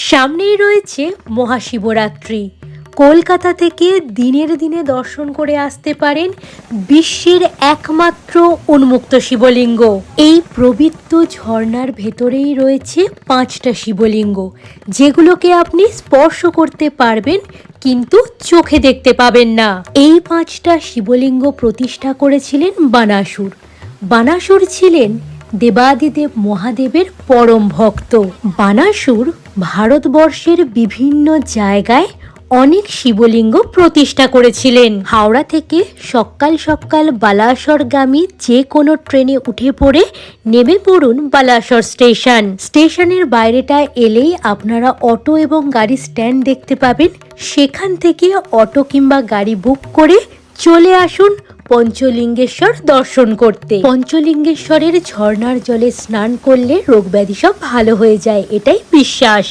সামনেই রয়েছে মহাশিবরাত্রি। কলকাতা থেকে দিনের দিনে দর্শন করে আসতে পারেন বিশ্বের একমাত্র উন্মুক্ত শিবলিঙ্গ। এই পবিত্র ঝর্ণার ভেতরেই রয়েছে 5টা শিবলিঙ্গ, যেগুলোকে আপনি স্পর্শ করতে পারবেন কিন্তু চোখে দেখতে পাবেন না। এই 5টা শিবলিঙ্গ প্রতিষ্ঠা করেছিলেন বানাসুর। বানাসুর ছিলেন দেবাদিদেব মহাদেবের পরম ভক্ত। বানাসুর ভারতবর্ষের বিভিন্ন জায়গায় অনেক শিবলিঙ্গ প্রতিষ্ঠা করেছিলেন। হাওড়া থেকে সকাল সকাল বালাসরগামী যে কোনো ট্রেনে উঠে পড়ে নেমে পড়ুন বালাসর স্টেশন। স্টেশনের বাইরেটা এলেই আপনারা অটো এবং গাড়ি স্ট্যান্ড দেখতে পাবেন। সেখান থেকে অটো কিংবা গাড়ি বুক করে চলে আসুন পঞ্চলিঙ্গেশ্বর দর্শন করতে। পঞ্চলিঙ্গেশ্বরের ঝর্ণার জলে স্নান করলে রোগব্যাধি সব ভালো হয়ে যায়, এটাই বিশ্বাস।